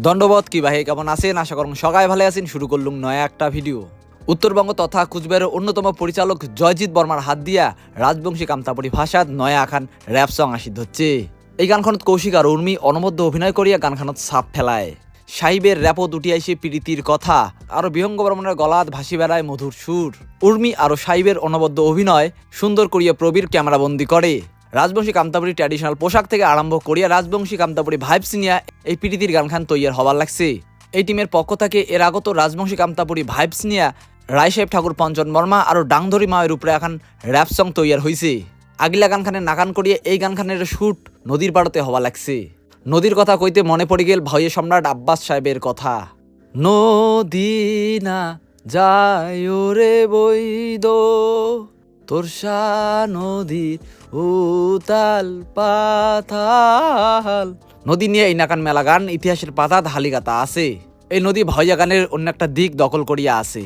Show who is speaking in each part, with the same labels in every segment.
Speaker 1: দণ্ডবত কি ভাই, কেমন আছেন? আশা করুন সবাই ভালো আছেন। শুরু করলুম নয়া একটা ভিডিও। উত্তরবঙ্গ তথা কুচবিহারের অন্যতম পরিচালক জয়জিৎ বর্মার হাত দিয়া রাজবংশী কামতাপুরী ভাষাত নয়া আখান র্যাপ সং আসিত হচ্ছে। এই গানখনত কৌশিক আর উর্মি অনবদ্য অভিনয় করিয়া গানখানত ছাপ ফেলায়। সাহিবের র্যাপত উঠি আইসে প্রীতির কথা, আর বিহঙ্গ বর্মনের গলাত ভাসি বেড়ায় মধুর সুর। উর্মি আর সাহিবের অনবদ্য অভিনয় সুন্দর করিয়া প্রবীর ক্যামেরাবন্দি করে। রাজবংশী কামতাপুরী ট্র্যাডিশনাল পোশাক থেকে আরম্ভ করিয়া রাজবংশী কামতাপুরী ভাইবস নিয়ে এই প্রীতির গানখান তৈয়ার হবার লাগছে। এই টিমের পক্ষ থেকে এর আগত রাজবংশী কামতাপুরী ভাইবস নিয়ে রায় সাহেব ঠাকুর পঞ্চন বর্মা আর ডাংধরি মায়ের উপরে এখন র্যাপ সং তৈয়ার হয়েছে। আগিলা গানখানের নাকান করিয়া এই গানখানের শুট নদীর পাড়তে হওয়া লাগছে। নদীর কথা কইতে মনে পড়ে গেল ভাইয়ে সম্রাট আব্বাস সাহেবের কথা। নদী না যায় রে বৈদ তোরসা নদীর উতাল পাতাল। নদী নিয়ে এই নাকান মেলা গান ইতিহাসের পাতাত হালিগাতা আছে। এই নদী ভাইয়া গানের অন্য একটা দিক দখল করিয়া আছে।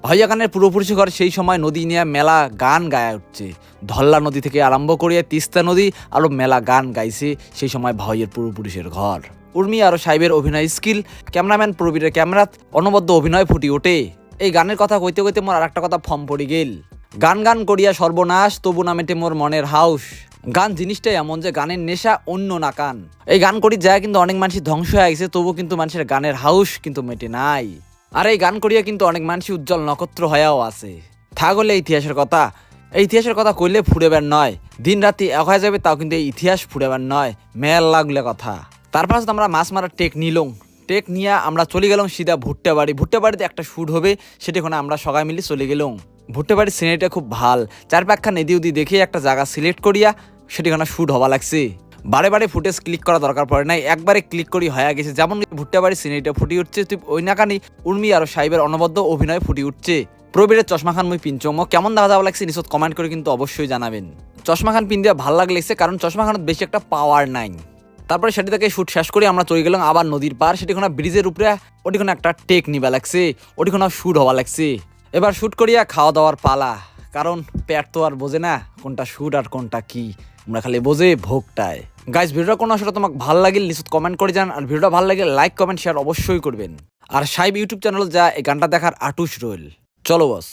Speaker 1: ভাইয়া গানের পূর্বপুরুষের সেই সময় নদী নিয়ে মেলা গান গায়া উঠছে। ধল্লা নদী থেকে আরম্ভ করিয়া তিস্তা নদী আরো মেলা গান গাইছে সেই সময় ভাইয়ের পূর্বপুরুষের ঘর। উর্মি আর সাহেবের অভিনয় স্কিল, ক্যামেরাম্যান প্রবীরের ক্যামেরাত অনবদ্য অভিনয় ফুটি ওঠে। এই গানের কথা কইতে কইতে মোর আর একটা কথা ফর্ম পড়ি গেল। গান গান করিয়া সর্বনাশ তবু না মেটে মোর মনের হাউস। গান জিনিসটাই এমন যে গানের নেশা অন্য না কান। এই গান করি যায় কিন্তু অনেক মানুষ ধ্বংস হয়ে গেছে, তবু কিন্তু মানুষের গানের হাউস কিন্তু মেটে নাই। আর এই গান করিয়া কিন্তু অনেক মানুষ উজ্জ্বল নক্ষত্র হয়েও আছে। থাকলে ইতিহাসের কথা, এই ইতিহাসের কথা কইলে ফুড়েবার নয়, দিন রাতি এক হয়ে যাবে, তাও কিন্তু এই ইতিহাস ফুড়েবার নয়, মেল লাগলে কথা। তারপর আমরা মাছ মারার টেক নিলং। টেক নিয়ে আমরা চলে গেলাম সিধা ভুট্টা বাড়ি। ভুট্টা বাড়িতে একটা শ্যুট হবে, সেটাখানে আমরা সবাই মিলে চলে গেলাম। ভুট্টা বাড়ির সিনারিটা খুব ভাল, চারপাখা নদী উদি দেখে একটা জায়গা সিলেক্ট করিয়া সেটিখানে শ্যুট হওয়া লাগছে। বারে বারে ফুটেজ ক্লিক করা দরকার পড়ে নাই, একবারে ক্লিক করি হয়ে গেছে। যেমন ভুট্টা বাড়ির সিনারিটা ফুটে উঠছে, তুই ওই নাকানি উর্মি আর সাহেবের অনবদ্য অভিনয় ফুটে উঠছে। প্রবীরের চশমা খান মুই পিনচম কেমন দেখা যাওয়া লাগছে নিশ্চয় কমেন্ট করে কিন্তু অবশ্যই জানাবেন। চশমা খান পিন দেওয়া ভালো লাগছে, কারণ চশমা খানত বেশি একটা পাওয়ার নাই। তারপরে সেটি থেকে শ্যুট শেষ করে আমরা চলে গেলাম আবার নদীর পার। সেটিখানে ব্রিজের উপরে ওটিখানে একটা টেক নিবা লাগছে, ওটিখানে শ্যুট হওয়া লাগছে। এবার শ্যুট করিয়া খাওয়া দাওয়ার পালা, কারণ পেট তো আর বোঝে না কোনটা শ্যুট আর কোনটা কি, আমরা খালি বোঝে ভোগটায়। গাইস, ভিডিওটা কোনো আসলে তোমাকে ভালো লাগিল নিশ্চয় কমেন্ট করে যান, আর ভিডিওটা ভালো লাগে লাইক কমেন্ট শেয়ার অবশ্যই করবেন। আর সাহেব ইউটিউব চ্যানেল যা এই গানটা দেখার আটুস রইল। চলো বস।